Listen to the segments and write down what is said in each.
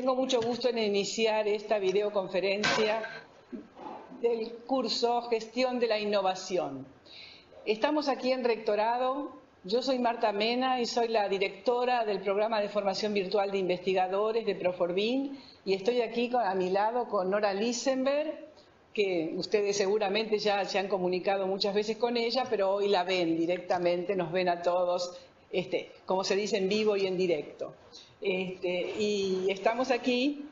tengo mucho gusto en iniciar esta videoconferencia del curso Gestión de la Innovación. Estamos aquí en Rectorado. Yo soy Marta Mena y soy la directora del programa de formación virtual de investigadores de Proforbin, y estoy aquí a mi lado con Nora Lisenberg, que ustedes seguramente ya se han comunicado muchas veces con ella, pero hoy la ven directamente, nos ven a todos, como se dice, en vivo y en directo. Y estamos aquí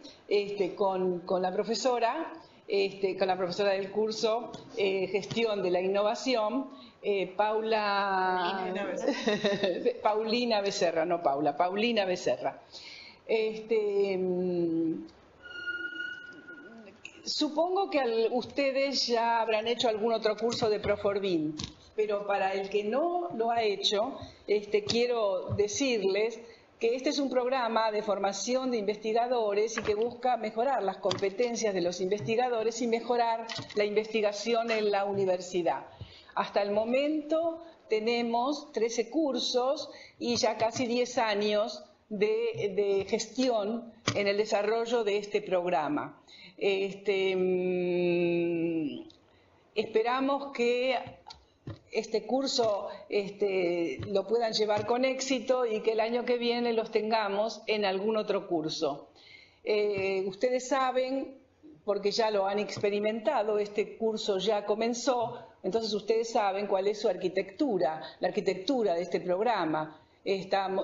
con la profesora del curso Gestión de la Innovación, Paulina Becerra, no Paula, Paulina Becerra. Supongo que ustedes ya habrán hecho algún otro curso de Proforbin, pero para el que no lo ha hecho, quiero decirles que este es un programa de formación de investigadores y que busca mejorar las competencias de los investigadores y mejorar la investigación en la universidad. Hasta el momento tenemos 13 cursos y ya casi 10 años de gestión en el desarrollo de este programa. Esperamos que este curso lo puedan llevar con éxito y que el año que viene los tengamos en algún otro curso. Ustedes saben, porque ya lo han experimentado, este curso ya comenzó, entonces ustedes saben cuál es su arquitectura, la arquitectura de este programa.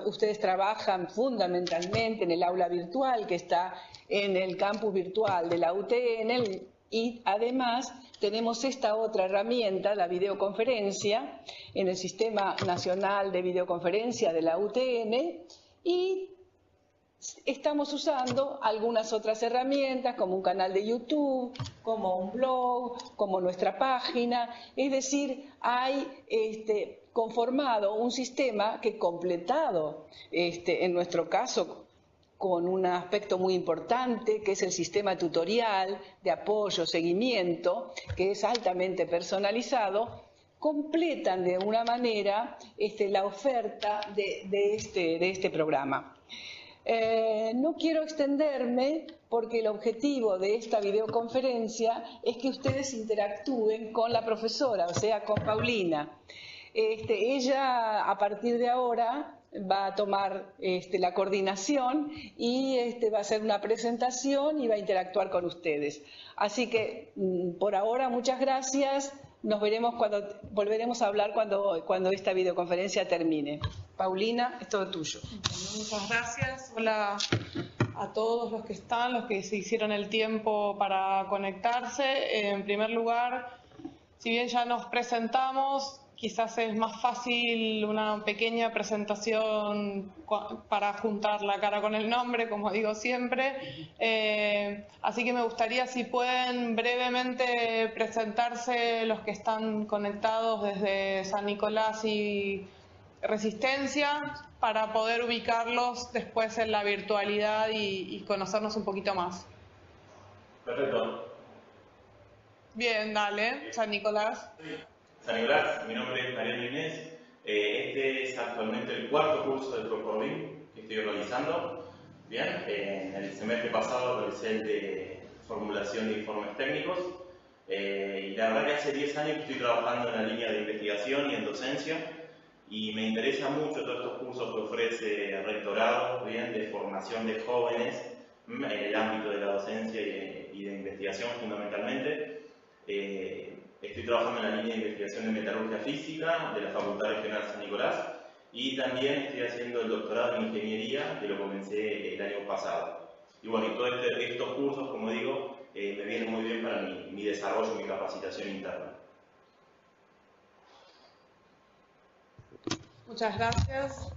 Ustedes trabajan fundamentalmente en el aula virtual que está en el campus virtual de la UTN, y además tenemos esta otra herramienta, la videoconferencia, en el Sistema Nacional de Videoconferencia de la UTN, y estamos usando algunas otras herramientas como un canal de YouTube, como un blog, como nuestra página. Es decir, hay conformado un sistema que, completado en nuestro caso con un aspecto muy importante, que es el sistema tutorial de apoyo, seguimiento, que es altamente personalizado, completan de una manera la oferta de este programa. No quiero extenderme porque el objetivo de esta videoconferencia es que ustedes interactúen con la profesora, o sea, con Paulina. Ella, a partir de ahora, va a tomar la coordinación y va a hacer una presentación y va a interactuar con ustedes. Así que, por ahora, muchas gracias. Nos veremos volveremos a hablar cuando esta videoconferencia termine. Paulina, es todo tuyo. Muchas gracias. Hola a todos los que se hicieron el tiempo para conectarse. En primer lugar, si bien ya nos presentamos, quizás es más fácil una pequeña presentación para juntar la cara con el nombre, como digo siempre. Así que me gustaría, si pueden, brevemente presentarse los que están conectados desde San Nicolás y Resistencia, para poder ubicarlos después en la virtualidad y conocernos un poquito más. Perfecto. Bien, dale, San Nicolás. San Nicolás, mi nombre es Mariano Inés. Este es actualmente el cuarto curso de Proforbin que estoy organizando. Bien, en el semestre pasado realicé el de formulación de informes técnicos. Y la verdad que hace 10 años que estoy trabajando en la línea de investigación y en docencia. Y me interesa mucho todos estos cursos que ofrece el Rectorado, bien, de formación de jóvenes en el ámbito de la docencia y de investigación fundamentalmente. Estoy trabajando en la línea de investigación de metalurgia física de la Facultad Regional San Nicolás, y también estoy haciendo el doctorado en ingeniería, que lo comencé el año pasado. Y bueno, y todos estos cursos, como digo, me vienen muy bien para mi desarrollo, mi capacitación interna. Muchas gracias.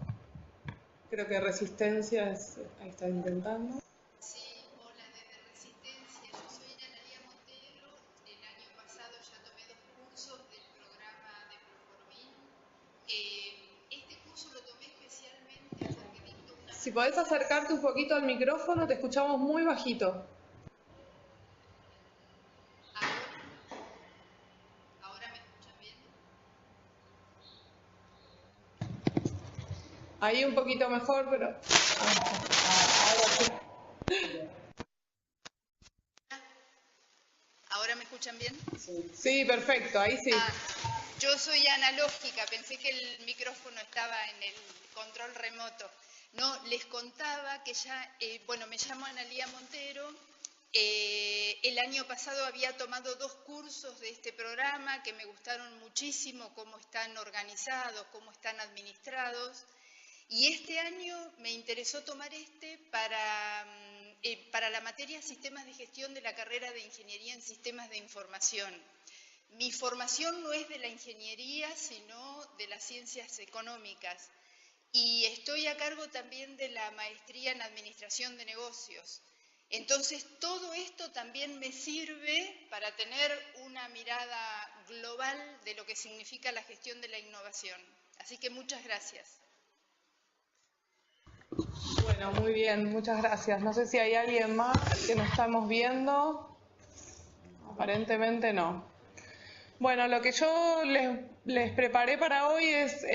Creo que Resistencia ahí está intentando. Sí, hola, desde Resistencia. Yo soy Analía Montero. El año pasado ya tomé 2 cursos del programa de Proforbin. Este curso lo tomé especialmente porque dicto una... Si podés acercarte un poquito al micrófono, te escuchamos muy bajito. ¿Ahora me escuchan bien? Ahí un poquito mejor, pero... escuchan bien? Sí, perfecto, ahí sí. Yo soy analógica, pensé que el micrófono estaba en el control remoto. No, les contaba que ya, bueno, me llamo Analía Montero. El año pasado había tomado 2 cursos de este programa que me gustaron muchísimo, cómo están organizados, cómo están administrados. Y este año me interesó tomar este para la materia Sistemas de Gestión de la carrera de Ingeniería en Sistemas de Información. Mi formación no es de la ingeniería, sino de las ciencias económicas. Y estoy a cargo también de la maestría en Administración de Negocios. Entonces, todo esto también me sirve para tener una mirada global de lo que significa la gestión de la innovación. Así que muchas gracias. Bueno, muy bien, muchas gracias. No sé si hay alguien más que nos estamos viendo. Aparentemente no. Bueno, lo que yo les preparé para hoy es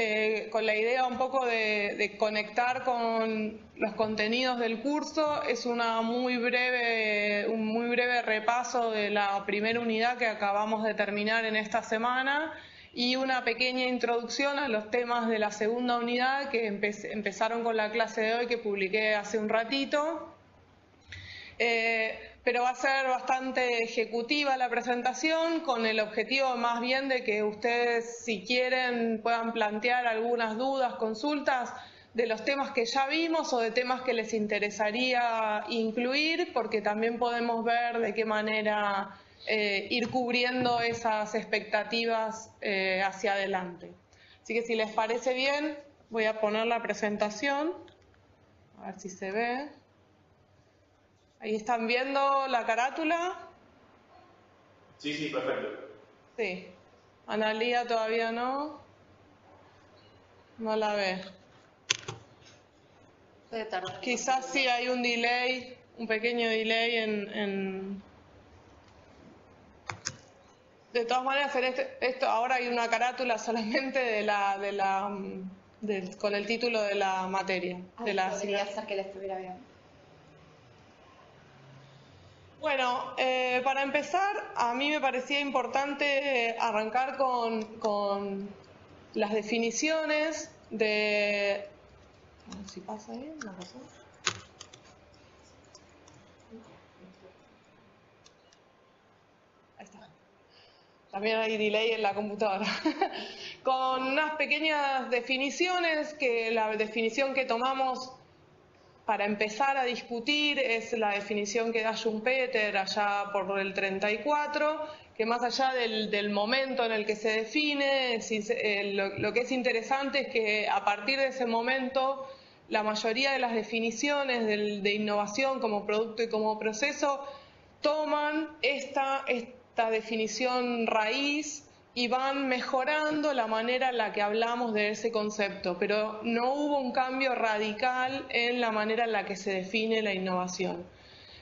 con la idea un poco de conectar con los contenidos del curso. Es un muy breve repaso de la primera unidad que acabamos de terminar en esta semana y una pequeña introducción a los temas de la segunda unidad que empezaron con la clase de hoy que publiqué hace un ratito. Pero va a ser bastante ejecutiva la presentación, con el objetivo más bien de que ustedes, si quieren, puedan plantear algunas dudas, consultas de los temas que ya vimos o de temas que les interesaría incluir, porque también podemos ver de qué manera ir cubriendo esas expectativas hacia adelante. Así que si les parece bien, voy a poner la presentación, a ver si se ve. ¿Ahí están viendo la carátula? Sí, perfecto. Sí. Analía todavía no. No la ve. Puede tardar. Quizás sí hay un delay, un pequeño delay De todas maneras, esto ahora hay una carátula solamente con el título de la materia. Podría ser que la estuviera viendo. Bueno, para empezar, a mí me parecía importante arrancar con las definiciones de... A ver si pasa ahí, ¿no pasó? Ahí está. También hay delay en la computadora. Con unas pequeñas definiciones, que la definición que tomamos para empezar a discutir es la definición que da Schumpeter allá por el 34, que más allá del momento en el que se define, lo que es interesante es que a partir de ese momento la mayoría de las definiciones de innovación como producto y como proceso toman esta definición raíz y van mejorando la manera en la que hablamos de ese concepto, pero no hubo un cambio radical en la manera en la que se define la innovación.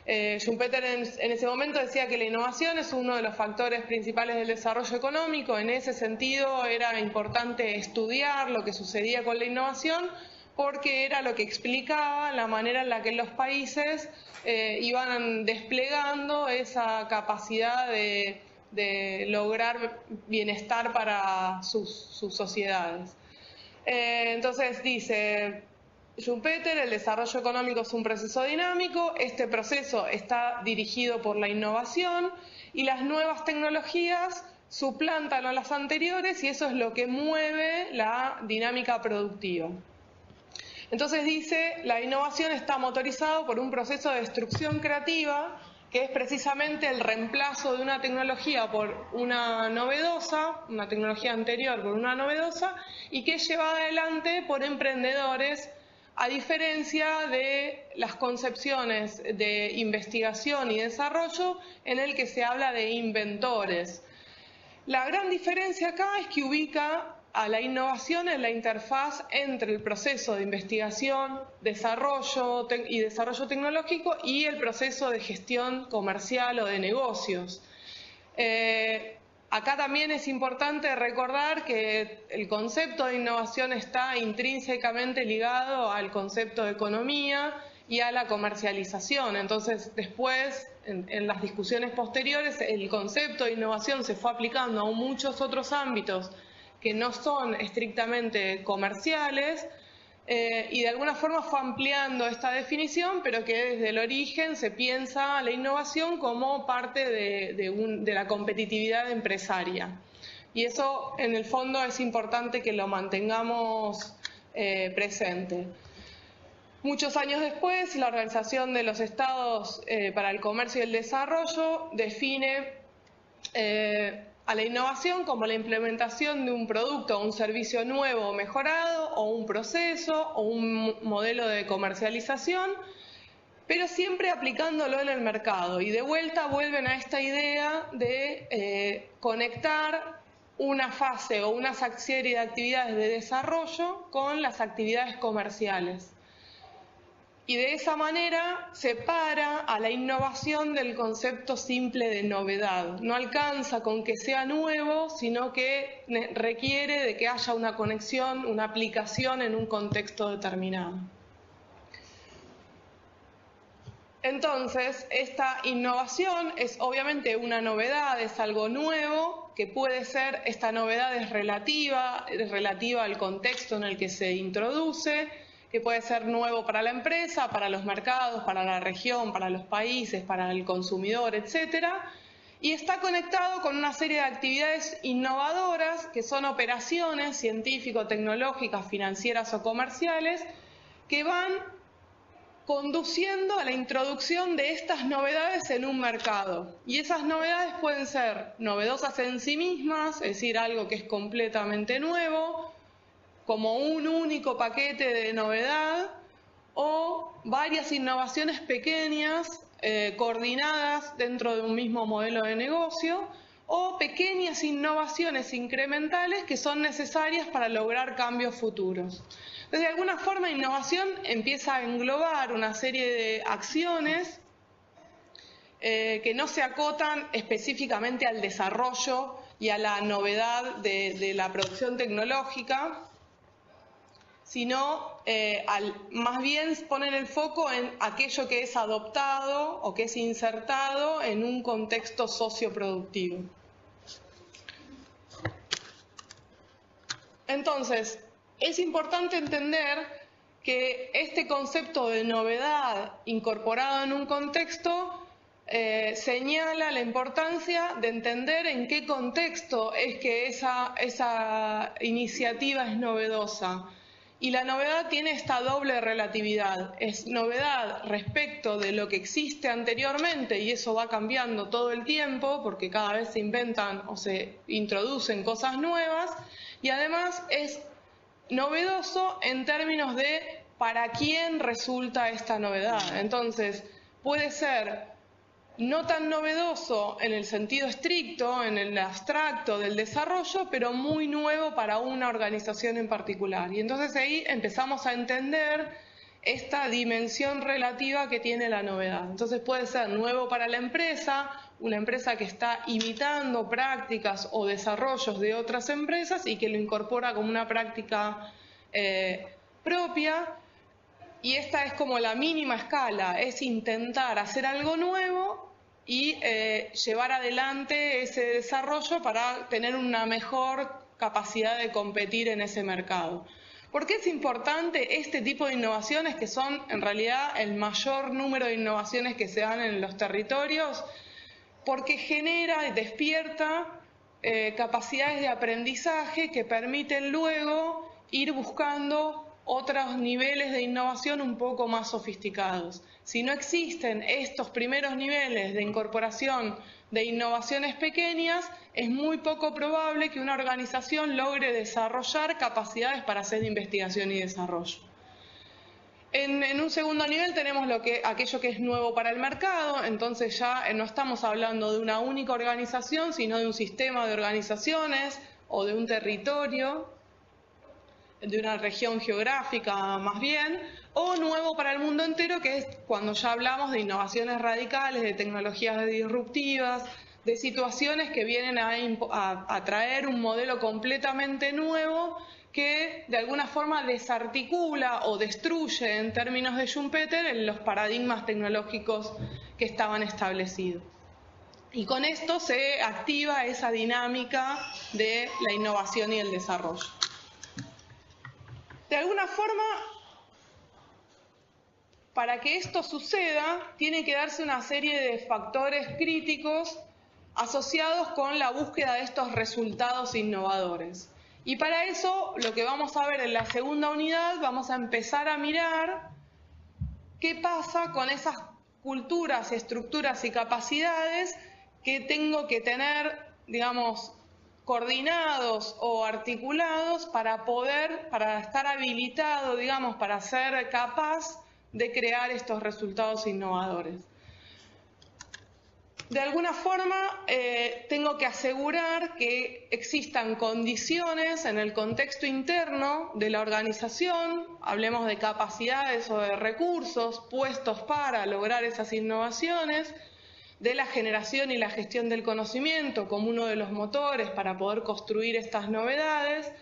Schumpeter en ese momento decía que la innovación es uno de los factores principales del desarrollo económico. En ese sentido era importante estudiar lo que sucedía con la innovación porque era lo que explicaba la manera en la que los países iban desplegando esa capacidad de lograr bienestar para sus sociedades. Entonces dice Schumpeter, el desarrollo económico es un proceso dinámico, este proceso está dirigido por la innovación y las nuevas tecnologías suplantan a las anteriores y eso es lo que mueve la dinámica productiva. Entonces dice, la innovación está motorizada por un proceso de destrucción creativa que es precisamente el reemplazo de una tecnología por una novedosa, una tecnología anterior por una novedosa, y que es llevada adelante por emprendedores, a diferencia de las concepciones de investigación y desarrollo en el que se habla de inventores. La gran diferencia acá es que ubica a la innovación en la interfaz entre el proceso de investigación, desarrollo y desarrollo tecnológico y el proceso de gestión comercial o de negocios. Acá también es importante recordar que el concepto de innovación está intrínsecamente ligado al concepto de economía y a la comercialización. Entonces, después, en las discusiones posteriores, el concepto de innovación se fue aplicando a muchos otros ámbitos que no son estrictamente comerciales, y de alguna forma fue ampliando esta definición, pero que desde el origen se piensa la innovación como parte de la competitividad empresaria. Y eso, en el fondo, es importante que lo mantengamos presente. Muchos años después, la Organización de los Estados para el Comercio y el Desarrollo define a la innovación como la implementación de un producto o un servicio nuevo o mejorado, o un proceso o un modelo de comercialización, pero siempre aplicándolo en el mercado. Y de vuelta vuelven a esta idea de conectar una fase o una serie de actividades de desarrollo con las actividades comerciales. Y de esa manera separa a la innovación del concepto simple de novedad. No alcanza con que sea nuevo, sino que requiere de que haya una conexión, una aplicación en un contexto determinado. Entonces, esta innovación es obviamente una novedad, es algo nuevo, que puede ser, esta novedad es relativa al contexto en el que se introduce, que puede ser nuevo para la empresa, para los mercados, para la región, para los países, para el consumidor, etcétera, y está conectado con una serie de actividades innovadoras que son operaciones científico-tecnológicas, financieras o comerciales que van conduciendo a la introducción de estas novedades en un mercado. Y esas novedades pueden ser novedosas en sí mismas, es decir, algo que es completamente nuevo, como un único paquete de novedad, o varias innovaciones pequeñas coordinadas dentro de un mismo modelo de negocio, o pequeñas innovaciones incrementales que son necesarias para lograr cambios futuros. Entonces, de alguna forma, innovación empieza a englobar una serie de acciones que no se acotan específicamente al desarrollo y a la novedad de la producción tecnológica, sino más bien ponen el foco en aquello que es adoptado o que es insertado en un contexto socioproductivo. Entonces, es importante entender que este concepto de novedad incorporado en un contexto señala la importancia de entender en qué contexto es que esa iniciativa es novedosa. Y la novedad tiene esta doble relatividad. Es novedad respecto de lo que existe anteriormente, y eso va cambiando todo el tiempo porque cada vez se inventan o se introducen cosas nuevas, y además es novedoso en términos de para quién resulta esta novedad. Entonces, puede ser no tan novedoso en el sentido estricto, en el abstracto del desarrollo, pero muy nuevo para una organización en particular. Y entonces ahí empezamos a entender esta dimensión relativa que tiene la novedad. Entonces puede ser nuevo para la empresa, una empresa que está imitando prácticas o desarrollos de otras empresas y que lo incorpora como una práctica propia. Y esta es como la mínima escala, es intentar hacer algo nuevo y llevar adelante ese desarrollo para tener una mejor capacidad de competir en ese mercado. ¿Por qué es importante este tipo de innovaciones, que son en realidad el mayor número de innovaciones que se dan en los territorios? Porque genera y despierta capacidades de aprendizaje que permiten luego ir buscando otros niveles de innovación un poco más sofisticados. Si no existen estos primeros niveles de incorporación de innovaciones pequeñas, es muy poco probable que una organización logre desarrollar capacidades para hacer investigación y desarrollo. En un segundo nivel tenemos aquello que es nuevo para el mercado. Entonces ya no estamos hablando de una única organización, sino de un sistema de organizaciones o de un territorio, de una región geográfica más bien, o nuevo para el mundo entero, que es cuando ya hablamos de innovaciones radicales, de tecnologías disruptivas, de situaciones que vienen a traer un modelo completamente nuevo que de alguna forma desarticula o destruye en términos de Schumpeter en los paradigmas tecnológicos que estaban establecidos. Y con esto se activa esa dinámica de la innovación y el desarrollo. De alguna forma, para que esto suceda, tiene que darse una serie de factores críticos asociados con la búsqueda de estos resultados innovadores. Y para eso, lo que vamos a ver en la segunda unidad, vamos a empezar a mirar qué pasa con esas culturas, estructuras y capacidades que tengo que tener, digamos, coordinados o articulados para estar habilitado, digamos, para ser capaz de crear estos resultados innovadores. De alguna forma, tengo que asegurar que existan condiciones en el contexto interno de la organización, hablemos de capacidades o de recursos puestos para lograr esas innovaciones, de la generación y la gestión del conocimiento como uno de los motores para poder construir estas novedades,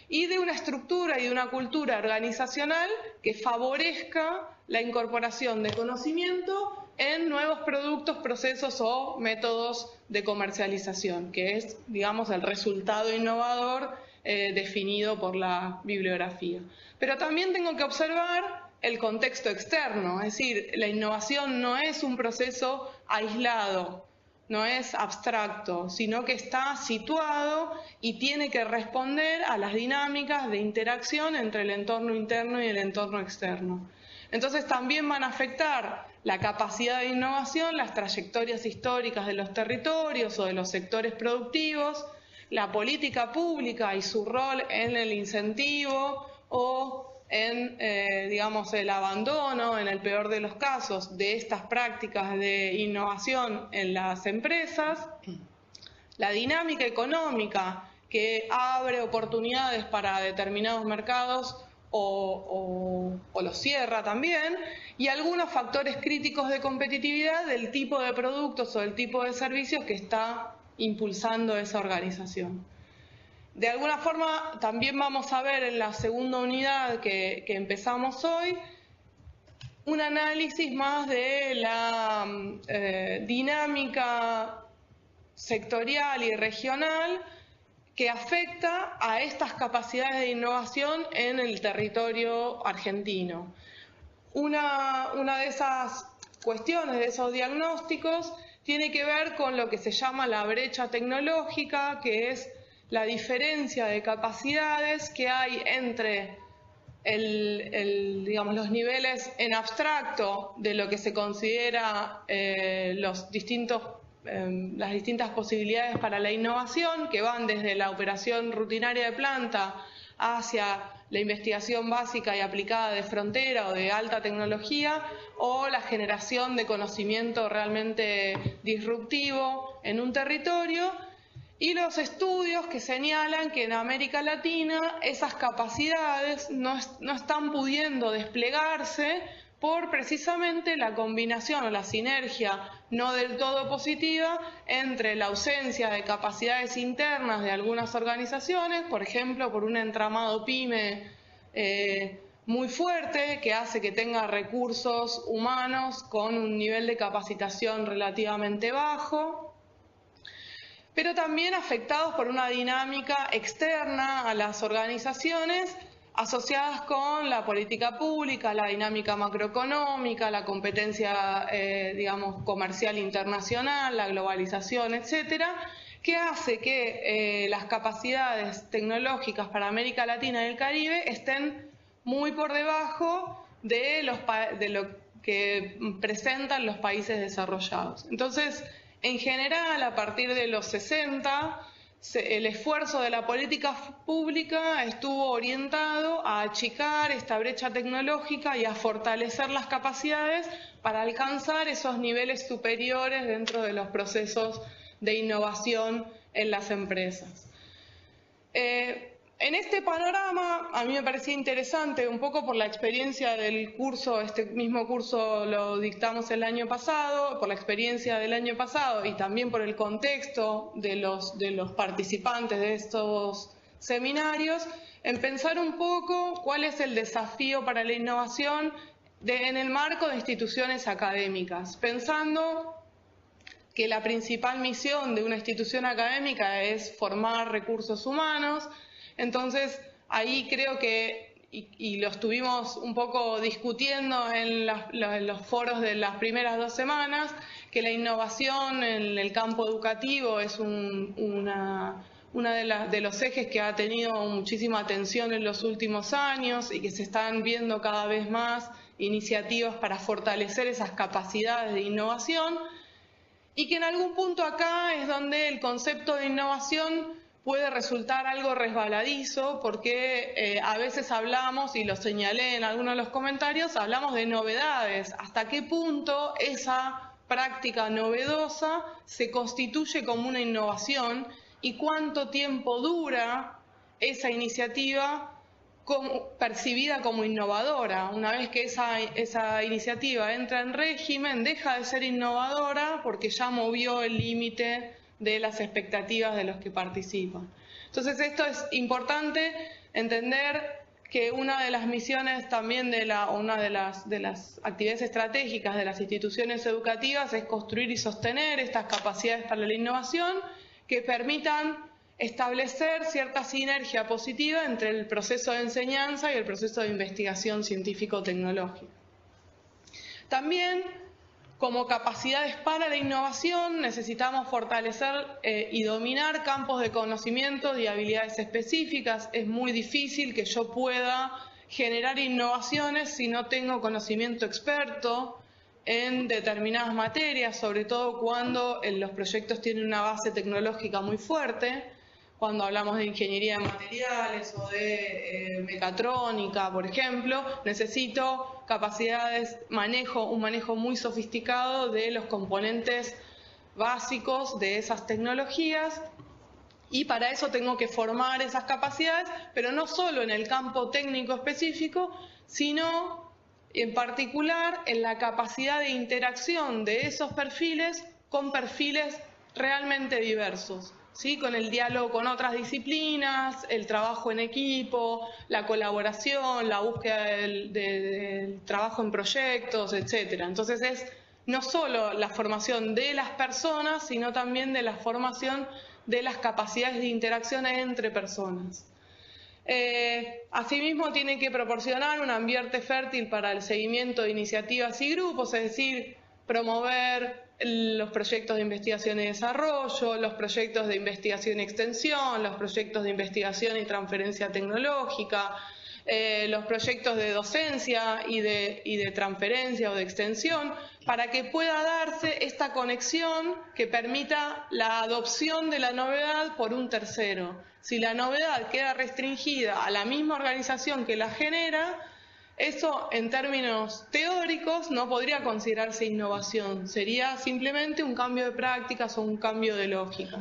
y de una estructura y de una cultura organizacional que favorezca la incorporación de conocimiento en nuevos productos, procesos o métodos de comercialización, que es, digamos, el resultado innovador definido por la bibliografía. Pero también tengo que observar el contexto externo, es decir, la innovación no es un proceso aislado, no es abstracto, sino que está situado y tiene que responder a las dinámicas de interacción entre el entorno interno y el entorno externo. Entonces también van a afectar la capacidad de innovación, las trayectorias históricas de los territorios o de los sectores productivos, la política pública y su rol en el incentivo o en, digamos, el abandono, en el peor de los casos, de estas prácticas de innovación en las empresas, la dinámica económica que abre oportunidades para determinados mercados o los cierra también, y algunos factores críticos de competitividad del tipo de productos o del tipo de servicios que está impulsando esa organización. De alguna forma, también vamos a ver en la segunda unidad que empezamos hoy, un análisis más de la dinámica sectorial y regional que afecta a estas capacidades de innovación en el territorio argentino. Una de esas cuestiones, de esos diagnósticos, tiene que ver con lo que se llama la brecha tecnológica, que es la diferencia de capacidades que hay entre digamos, los niveles en abstracto de lo que se considera las distintas posibilidades para la innovación, que van desde la operación rutinaria de planta hacia la investigación básica y aplicada de frontera o de alta tecnología, o la generación de conocimiento realmente disruptivo en un territorio, y los estudios que señalan que en América Latina esas capacidades no están pudiendo desplegarse por precisamente la combinación o la sinergia no del todo positiva entre la ausencia de capacidades internas de algunas organizaciones, por ejemplo, por un entramado PYME muy fuerte que hace que tenga recursos humanos con un nivel de capacitación relativamente bajo, pero también afectados por una dinámica externa a las organizaciones asociadas con la política pública, la dinámica macroeconómica, la competencia, digamos, comercial internacional, la globalización, etcétera, que hace que las capacidades tecnológicas para América Latina y el Caribe estén muy por debajo de lo que presentan los países desarrollados. Entonces, en general, a partir de los 60, el esfuerzo de la política pública estuvo orientado a achicar esta brecha tecnológica y a fortalecer las capacidades para alcanzar esos niveles superiores dentro de los procesos de innovación en las empresas. En este panorama, a mí me parecía interesante, un poco por la experiencia del curso, este mismo curso lo dictamos el año pasado, por la experiencia del año pasado y también por el contexto de los participantes de estos seminarios, en pensar un poco cuál es el desafío para la innovación en el marco de instituciones académicas, pensando que la principal misión de una institución académica es formar recursos humanos. Entonces, ahí creo que, y lo estuvimos un poco discutiendo en los foros de las primeras 2 semanas, que la innovación en el campo educativo es una de los ejes que ha tenido muchísima atención en los últimos años y que se están viendo cada vez más iniciativas para fortalecer esas capacidades de innovación, y que en algún punto acá es donde el concepto de innovación puede resultar algo resbaladizo, porque a veces hablamos, y lo señalé en algunos de los comentarios, hablamos de novedades. ¿Hasta qué punto esa práctica novedosa se constituye como una innovación y cuánto tiempo dura esa iniciativa percibida como innovadora? Una vez que esa iniciativa entra en régimen, deja de ser innovadora porque ya movió el límite de las expectativas de los que participan. Entonces, esto es importante entender, que una de las misiones también una de las actividades estratégicas de las instituciones educativas es construir y sostener estas capacidades para la innovación que permitan establecer cierta sinergia positiva entre el proceso de enseñanza y el proceso de investigación científico-tecnológica. También, como capacidades para la innovación, necesitamos fortalecer y dominar campos de conocimiento y habilidades específicas. Es muy difícil que yo pueda generar innovaciones si no tengo conocimiento experto en determinadas materias, sobre todo cuando los proyectos tienen una base tecnológica muy fuerte. Cuando hablamos de ingeniería de materiales o de mecatrónica, por ejemplo, necesito capacidades, un manejo muy sofisticado de los componentes básicos de esas tecnologías, y para eso tengo que formar esas capacidades, pero no solo en el campo técnico específico, sino en particular en la capacidad de interacción de esos perfiles con perfiles realmente diversos, ¿sí? Con el diálogo con otras disciplinas, el trabajo en equipo, la colaboración, la búsqueda del trabajo en proyectos, etcétera. Entonces es no solo la formación de las personas, sino también de la formación de las capacidades de interacción entre personas. Asimismo, tiene que proporcionar un ambiente fértil para el seguimiento de iniciativas y grupos, es decir, promover los proyectos de investigación y desarrollo, los proyectos de investigación y extensión, los proyectos de investigación y transferencia tecnológica, los proyectos de docencia y de transferencia o de extensión, para que pueda darse esta conexión que permita la adopción de la novedad por un tercero. Si la novedad queda restringida a la misma organización que la genera, eso en términos teóricos no podría considerarse innovación, sería simplemente un cambio de prácticas o un cambio de lógicas.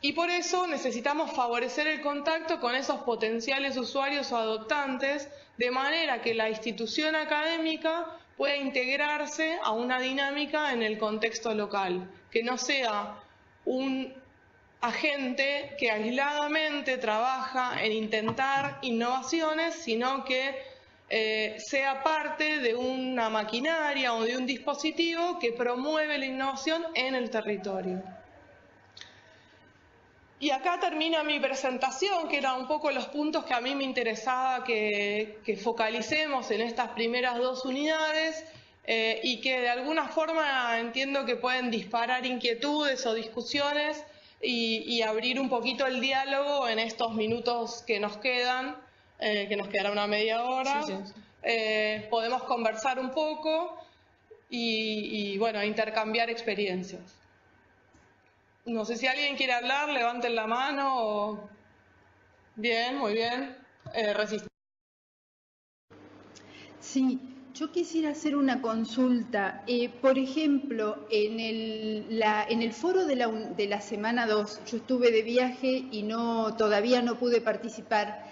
Y por eso necesitamos favorecer el contacto con esos potenciales usuarios o adoptantes, de manera que la institución académica pueda integrarse a una dinámica en el contexto local, que no sea un agente que aisladamente trabaja en intentar innovaciones, sino que sea parte de una maquinaria o de un dispositivo que promueve la innovación en el territorio. Y acá termina mi presentación, que eran un poco los puntos que a mí me interesaba que focalicemos en estas primeras 2 unidades, y que de alguna forma entiendo que pueden disparar inquietudes o discusiones y abrir un poquito el diálogo en estos minutos que nos quedan, que nos quedará una media hora. Sí. Podemos conversar un poco y bueno, intercambiar experiencias. No sé si alguien quiere hablar, levanten la mano. O... Bien, muy bien. Sí, yo quisiera hacer una consulta. Por ejemplo, en el foro de la semana 2, yo estuve de viaje y todavía no pude participar.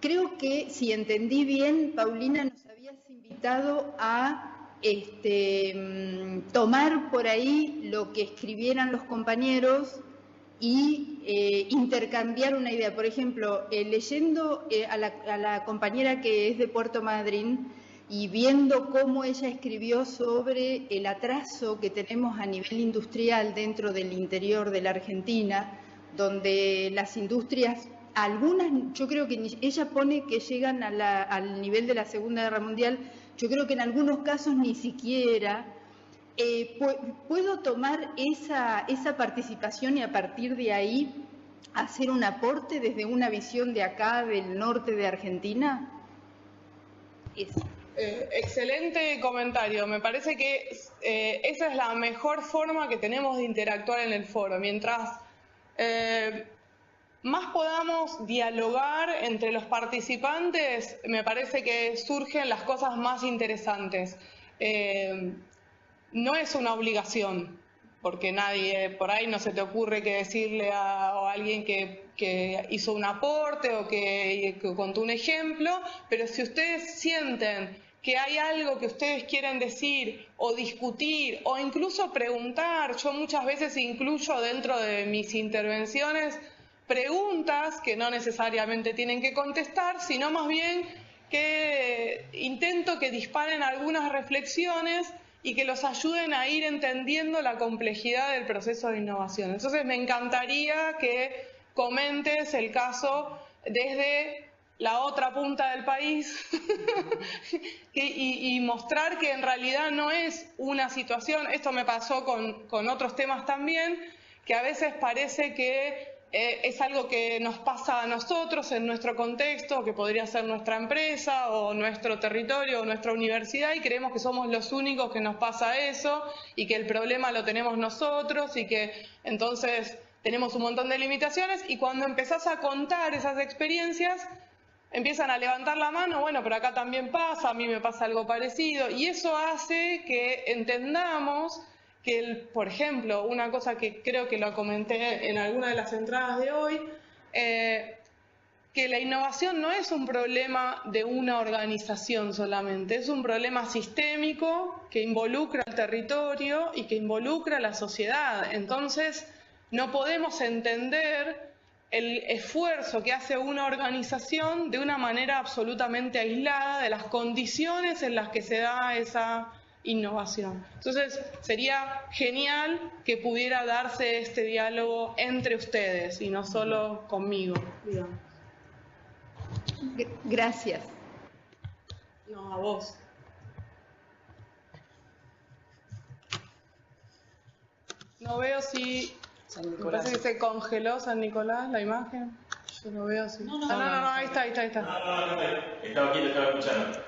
Creo que, si entendí bien, Paulina, nos habías invitado a tomar por ahí lo que escribieran los compañeros y intercambiar una idea. Por ejemplo, leyendo a la compañera que es de Puerto Madryn y viendo cómo ella escribió sobre el atraso que tenemos a nivel industrial dentro del interior de la Argentina, donde las industrias, algunas, yo creo que ella pone que llegan al nivel de la Segunda Guerra Mundial, yo creo que en algunos casos ni siquiera. ¿Puedo tomar esa participación y a partir de ahí hacer un aporte desde una visión de acá, del norte de Argentina? Excelente comentario. Me parece que esa es la mejor forma que tenemos de interactuar en el foro. Mientras más podamos dialogar entre los participantes, me parece que surgen las cosas más interesantes. No es una obligación, porque nadie, por ahí no se te ocurre que decirle a alguien que hizo un aporte o que contó un ejemplo, pero si ustedes sienten que hay algo que ustedes quieren decir o discutir o incluso preguntar, yo muchas veces incluyo dentro de mis intervenciones preguntas que no necesariamente tienen que contestar, sino más bien que intento que disparen algunas reflexiones y que los ayuden a ir entendiendo la complejidad del proceso de innovación. Entonces me encantaría que comentes el caso desde la otra punta del país y mostrar que en realidad no es una situación, esto me pasó con otros temas también, que a veces parece que es algo que nos pasa a nosotros en nuestro contexto, que podría ser nuestra empresa o nuestro territorio o nuestra universidad, y creemos que somos los únicos que nos pasa eso y que el problema lo tenemos nosotros y que entonces tenemos un montón de limitaciones, y cuando empezás a contar esas experiencias empiezan a levantar la mano, bueno, pero acá también pasa, a mí me pasa algo parecido, y eso hace que entendamos que, por ejemplo, una cosa que creo que lo comenté en alguna de las entradas de hoy, que la innovación no es un problema de una organización solamente, es un problema sistémico que involucra al territorio y que involucra a la sociedad. Entonces, no podemos entender el esfuerzo que hace una organización de una manera absolutamente aislada de las condiciones en las que se da esa innovación. Entonces, sería genial que pudiera darse este diálogo entre ustedes y no solo conmigo, digamos. Gracias. No, a vos. No veo si... Me parece que se congeló San Nicolás, la imagen. Yo lo veo así. No, ahí está. No, estaba aquí, lo estaba escuchando.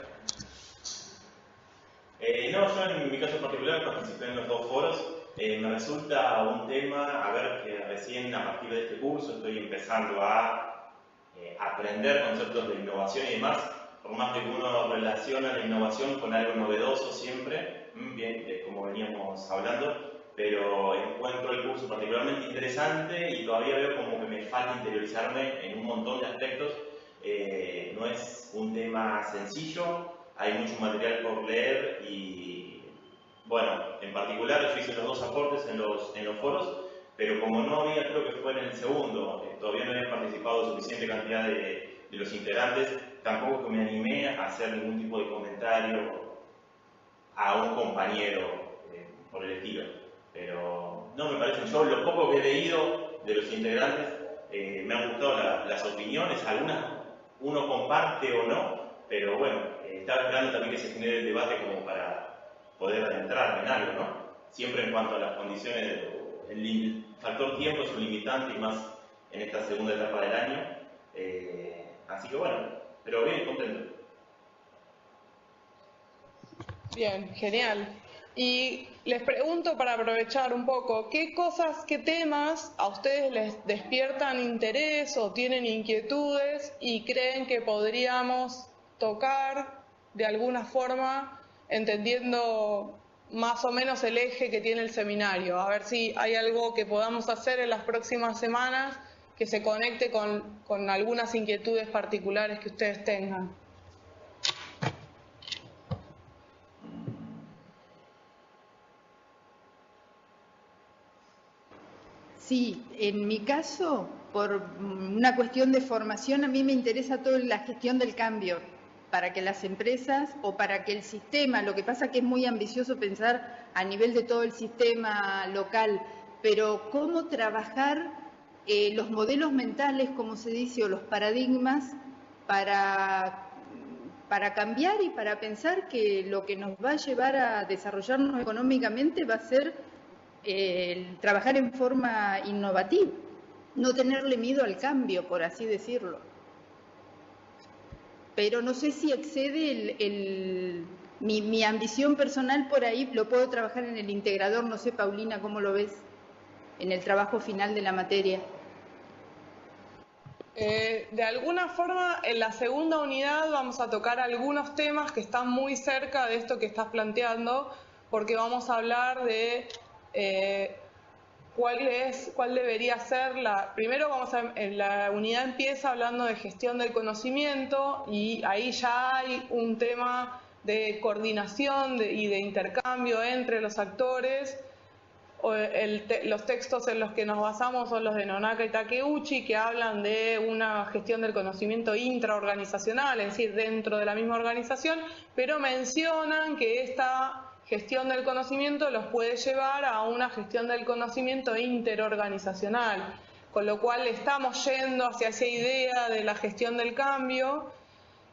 Yo en mi caso particular participé en los dos foros. Me resulta un tema, a ver, que recién a partir de este curso estoy empezando a aprender conceptos de innovación y demás, por más de que uno relaciona la innovación con algo novedoso siempre, bien, como veníamos hablando, pero encuentro el curso particularmente interesante y todavía veo como que me falta interiorizarme en un montón de aspectos. No es un tema sencillo, hay mucho material por leer y, bueno, en particular yo hice los dos aportes en los foros, pero como no había, creo que fue en el segundo, todavía no había participado suficiente cantidad de los integrantes, tampoco que me animé a hacer ningún tipo de comentario a un compañero por el estilo. Pero no me parece, yo lo poco que he leído de los integrantes, me han gustado las opiniones, algunas uno comparte o no, pero bueno, estaba esperando también que se genere el debate como para poder adentrarme en algo, ¿no? Siempre en cuanto a las condiciones, el factor tiempo es un limitante y más en esta segunda etapa del año, así que bueno, pero bien, contento. Bien, genial. Y les pregunto para aprovechar un poco, ¿qué cosas, qué temas a ustedes les despiertan interés o tienen inquietudes y creen que podríamos tocar de alguna forma, entendiendo más o menos el eje que tiene el seminario? A ver si hay algo que podamos hacer en las próximas semanas que se conecte con algunas inquietudes particulares que ustedes tengan. Sí, en mi caso, por una cuestión de formación, a mí me interesa toda la gestión del cambio, para que las empresas o para que el sistema, lo que pasa que es muy ambicioso pensar a nivel de todo el sistema local, pero cómo trabajar los modelos mentales, como se dice, o los paradigmas para cambiar y para pensar que lo que nos va a llevar a desarrollarnos económicamente va a ser trabajar en forma innovativa, no tenerle miedo al cambio, por así decirlo. Pero no sé si excede mi ambición personal por ahí, lo puedo trabajar en el integrador, no sé, Paulina, ¿cómo lo ves? En el trabajo final de la materia. De alguna forma, en la segunda unidad vamos a tocar algunos temas que están muy cerca de esto que estás planteando, porque vamos a hablar de cuál debería ser Primero la unidad empieza hablando de gestión del conocimiento y ahí ya hay un tema de coordinación y de intercambio entre los actores. Los textos en los que nos basamos son los de Nonaka y Takeuchi, que hablan de una gestión del conocimiento intraorganizacional, es decir, dentro de la misma organización, pero mencionan que esta gestión del conocimiento los puede llevar a una gestión del conocimiento interorganizacional, con lo cual estamos yendo hacia esa idea de la gestión del cambio.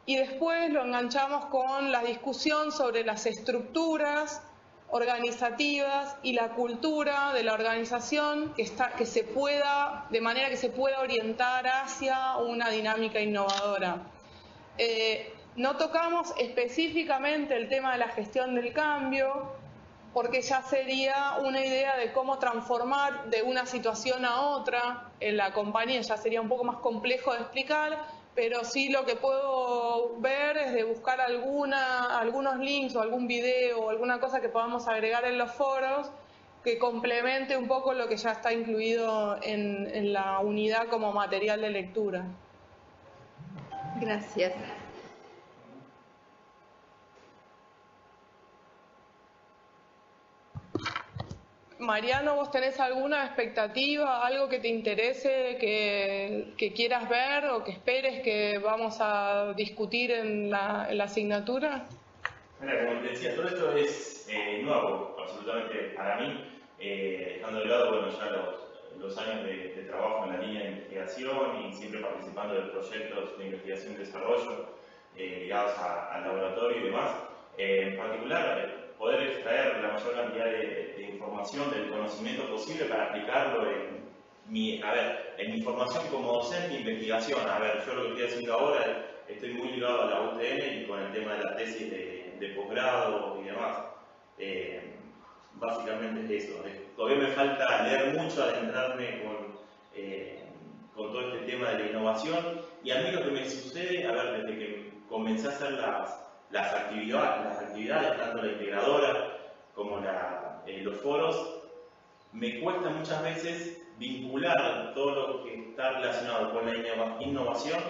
Y después lo enganchamos con la discusión sobre las estructuras organizativas y la cultura de la organización de manera que se pueda orientar hacia una dinámica innovadora. No tocamos específicamente el tema de la gestión del cambio, porque ya sería una idea de cómo transformar de una situación a otra en la compañía, ya sería un poco más complejo de explicar, pero sí lo que puedo ver es de buscar algunos links o algún video o alguna cosa que podamos agregar en los foros que complemente un poco lo que ya está incluido en la unidad como material de lectura. Gracias. Mariano, ¿vos tenés alguna expectativa, algo que te interese, que quieras ver o que esperes que vamos a discutir en la asignatura? Mira, como te decía, todo esto es nuevo, absolutamente para mí, dejando de lado, bueno, ya los años de trabajo en la línea de investigación y siempre participando de proyectos de investigación y desarrollo ligados al laboratorio y demás. En particular, poder extraer la mayor cantidad de información, del conocimiento posible para aplicarlo en mi formación como docente e investigación. A ver, yo lo que estoy haciendo ahora, estoy muy ligado a la UTN y con el tema de la tesis de posgrado y demás. Básicamente es eso. Todavía me falta leer mucho, adentrarme con todo este tema de la innovación. Y a mí lo que me sucede, a ver, desde que comencé a hacer las actividades, tanto la integradora como los foros, me cuesta muchas veces vincular todo lo que está relacionado con la innovación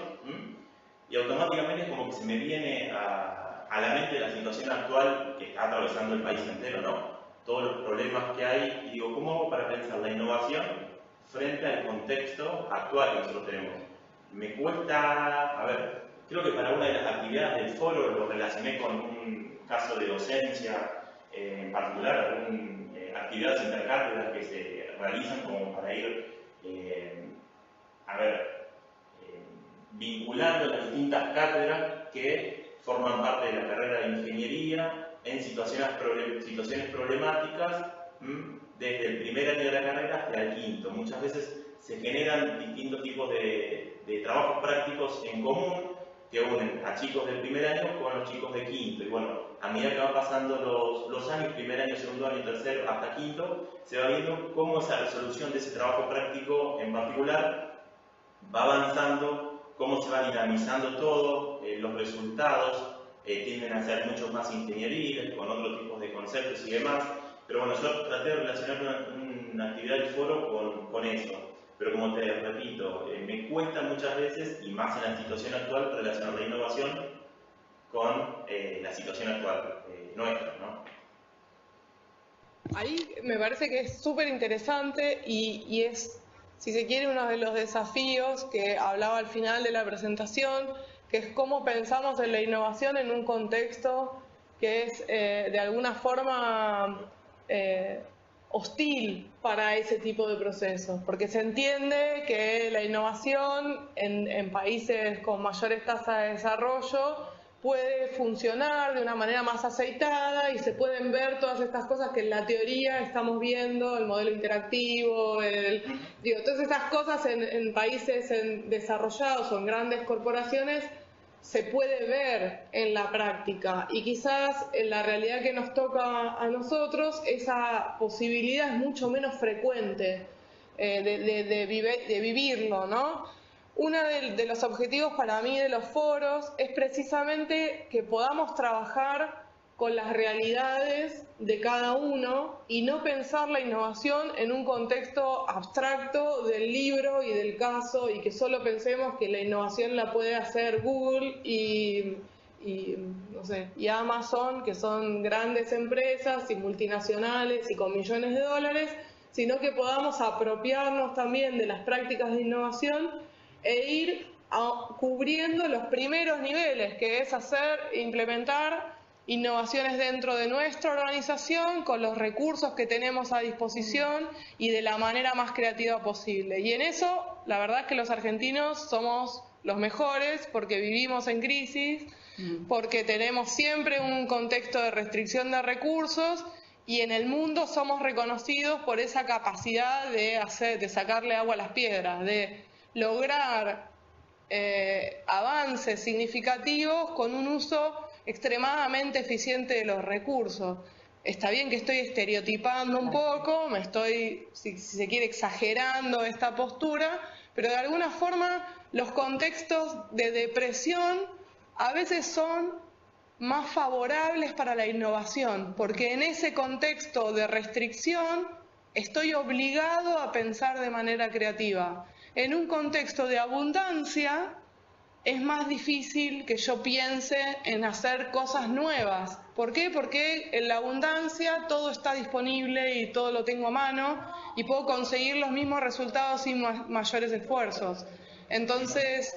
y automáticamente es como que se me viene a la mente la situación actual que está atravesando el país entero, ¿no? Todos los problemas que hay y digo, ¿cómo hago para pensar la innovación frente al contexto actual que nosotros tenemos? Me cuesta, a ver, creo que para una de las actividades del foro lo relacioné con un caso de docencia, en particular, actividades intercátedras que se realizan como para ir, vinculando las distintas cátedras que forman parte de la carrera de ingeniería en situaciones problemáticas desde el primer año de la carrera hasta el quinto. Muchas veces se generan distintos tipos de trabajos prácticos en común que unen a chicos del primer año con los chicos de quinto. Y bueno, a medida que van pasando los años, primer año, segundo año, tercero, hasta quinto, se va viendo cómo esa resolución de ese trabajo práctico en particular va avanzando, cómo se va dinamizando todo, los resultados tienden a ser mucho más ingenieriles, con otros tipos de conceptos y demás. Pero bueno, yo traté de relacionar una actividad del foro con eso. Pero como te repito, me cuesta muchas veces, y más en la situación actual, relacionar la innovación con la situación actual nuestra, ¿no? ahí me parece que es súper interesante y es, si se quiere, uno de los desafíos que hablaba al final de la presentación, que es cómo pensamos en la innovación en un contexto que es de alguna forma hostil para ese tipo de procesos, porque se entiende que la innovación en países con mayores tasas de desarrollo puede funcionar de una manera más aceitada y se pueden ver todas estas cosas que en la teoría estamos viendo, el modelo interactivo, todas estas cosas en países desarrollados o en grandes corporaciones se puede ver en la práctica y quizás en la realidad que nos toca a nosotros esa posibilidad es mucho menos frecuente de vivirlo, ¿no? Uno de los objetivos para mí de los foros es precisamente que podamos trabajar con las realidades de cada uno y no pensar la innovación en un contexto abstracto del libro y del caso y que solo pensemos que la innovación la puede hacer Google y Amazon, que son grandes empresas y multinacionales y con millones de dólares, sino que podamos apropiarnos también de las prácticas de innovación e ir cubriendo los primeros niveles, que es implementar innovaciones dentro de nuestra organización con los recursos que tenemos a disposición y de la manera más creativa posible. Y en eso, la verdad es que los argentinos somos los mejores porque vivimos en crisis, porque tenemos siempre un contexto de restricción de recursos y en el mundo somos reconocidos por esa capacidad de sacarle agua a las piedras, de lograr avances significativos con un uso extremadamente eficiente de los recursos. Está bien que estoy estereotipando un poco, me estoy, si se quiere, exagerando esta postura, pero de alguna forma los contextos de depresión a veces son más favorables para la innovación, porque en ese contexto de restricción estoy obligado a pensar de manera creativa. En un contexto de abundancia es más difícil que yo piense en hacer cosas nuevas. ¿Por qué? Porque en la abundancia todo está disponible y todo lo tengo a mano y puedo conseguir los mismos resultados sin mayores esfuerzos. Entonces,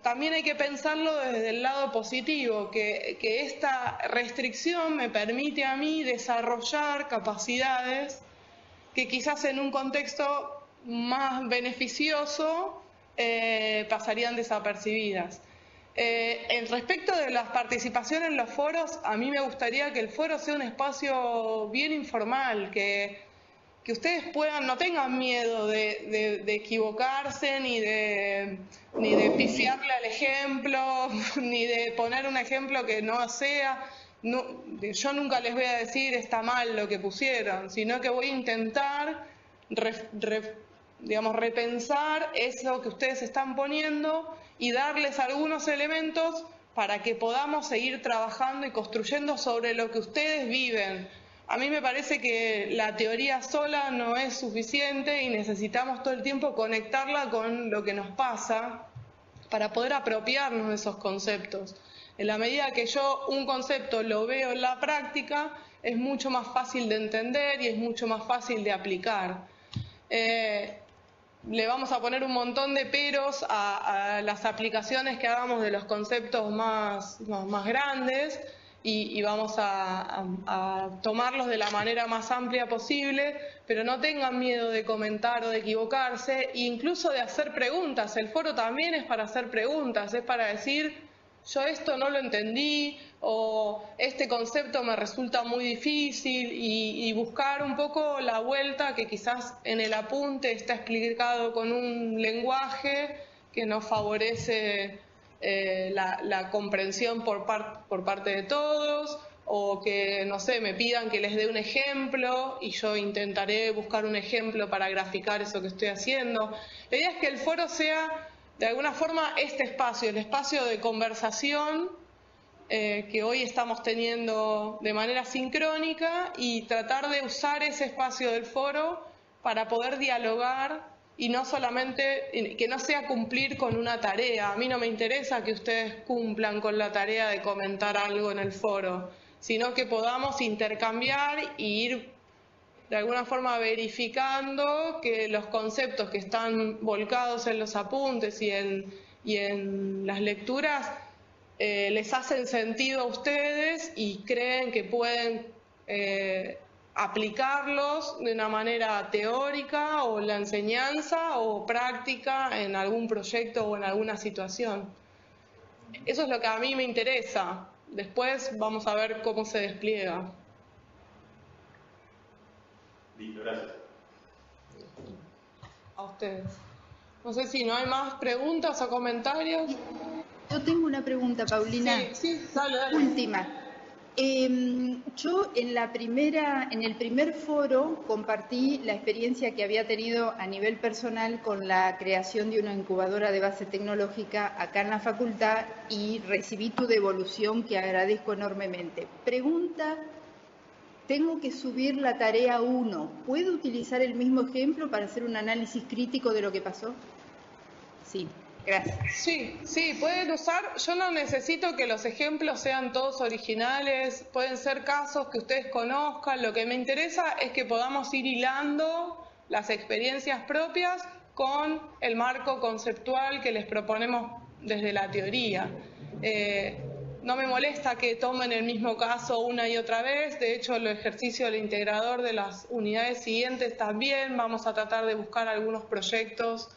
también hay que pensarlo desde el lado positivo, que esta restricción me permite a mí desarrollar capacidades que quizás en un contexto más beneficioso pasarían desapercibidas. Respecto de la participación en los foros, a mí me gustaría que el foro sea un espacio bien informal, que ustedes no tengan miedo de equivocarse, ni de pifiarle al ejemplo, ni de poner un ejemplo que no sea. No, yo nunca les voy a decir está mal lo que pusieron, sino que voy a intentar repensar eso que ustedes están poniendo y darles algunos elementos para que podamos seguir trabajando y construyendo sobre lo que ustedes viven. A mí me parece que la teoría sola no es suficiente y necesitamos todo el tiempo conectarla con lo que nos pasa para poder apropiarnos de esos conceptos. En la medida que yo un concepto lo veo en la práctica, es mucho más fácil de entender y es mucho más fácil de aplicar. Le vamos a poner un montón de peros a las aplicaciones que hagamos de los conceptos más grandes y vamos a tomarlos de la manera más amplia posible, pero no tengan miedo de comentar o de equivocarse, e incluso de hacer preguntas. El foro también es para hacer preguntas, es para decir, yo esto no lo entendí, o este concepto me resulta muy difícil, y buscar un poco la vuelta que quizás en el apunte está explicado con un lenguaje que nos favorece la comprensión por parte de todos, o que, no sé, me pidan que les dé un ejemplo y yo intentaré buscar un ejemplo para graficar eso que estoy haciendo. La idea es que el foro sea, de alguna forma, este espacio, el espacio de conversación que hoy estamos teniendo de manera sincrónica, y tratar de usar ese espacio del foro para poder dialogar y no solamente, que no sea cumplir con una tarea. A mí no me interesa que ustedes cumplan con la tarea de comentar algo en el foro, sino que podamos intercambiar y ir de alguna forma verificando que los conceptos que están volcados en los apuntes y en las lecturas les hacen sentido a ustedes y creen que pueden aplicarlos de una manera teórica o en la enseñanza o práctica en algún proyecto o en alguna situación. Eso es lo que a mí me interesa. Después vamos a ver cómo se despliega. Listo, gracias. A ustedes. No sé si no hay más preguntas o comentarios. Yo tengo una pregunta, Paulina. Sí, dale. Última. Yo en el primer foro compartí la experiencia que había tenido a nivel personal con la creación de una incubadora de base tecnológica acá en la facultad y recibí tu devolución que agradezco enormemente. Pregunta, tengo que subir la tarea 1. ¿Puedo utilizar el mismo ejemplo para hacer un análisis crítico de lo que pasó? Sí. Gracias. Sí, pueden usar. Yo no necesito que los ejemplos sean todos originales, pueden ser casos que ustedes conozcan. Lo que me interesa es que podamos ir hilando las experiencias propias con el marco conceptual que les proponemos desde la teoría. No me molesta que tomen el mismo caso una y otra vez. De hecho, el ejercicio del integrador de las unidades siguientes también. Vamos a tratar de buscar algunos proyectos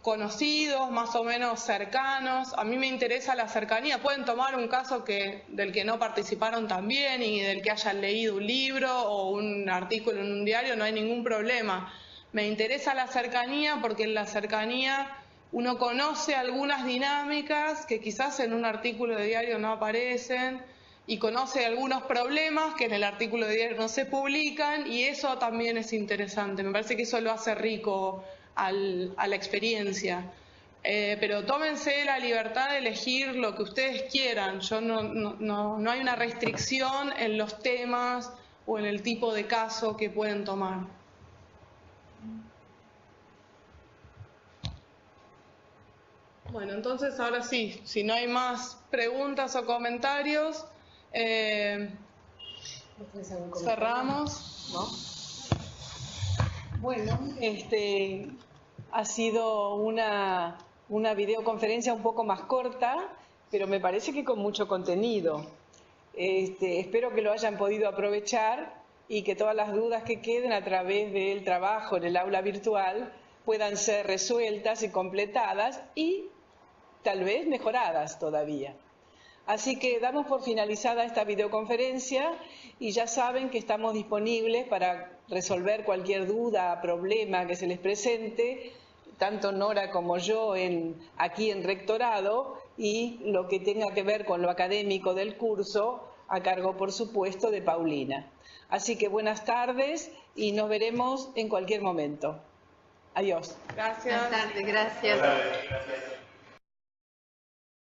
conocidos, más o menos cercanos. A mí me interesa la cercanía. Pueden tomar un caso del que no participaron también y del que hayan leído un libro o un artículo en un diario, no hay ningún problema. Me interesa la cercanía porque en la cercanía uno conoce algunas dinámicas que quizás en un artículo de diario no aparecen y conoce algunos problemas que en el artículo de diario no se publican, y eso también es interesante. Me parece que eso lo hace rico a la experiencia. Pero tómense la libertad de elegir lo que ustedes quieran. No hay una restricción en los temas o en el tipo de caso que pueden tomar. Bueno, entonces ahora sí, si no hay más preguntas o comentarios, cerramos. ¿No? Bueno, ha sido una videoconferencia un poco más corta, pero me parece que con mucho contenido. Espero que lo hayan podido aprovechar y que todas las dudas que queden a través del trabajo en el aula virtual puedan ser resueltas y completadas y tal vez mejoradas todavía. Así que damos por finalizada esta videoconferencia y ya saben que estamos disponibles para resolver cualquier duda, problema que se les presente, tanto Nora como yo aquí en Rectorado, y lo que tenga que ver con lo académico del curso, a cargo, por supuesto, de Paulina. Así que buenas tardes y nos veremos en cualquier momento. Adiós. Gracias. Buenas tardes, gracias. Gracias.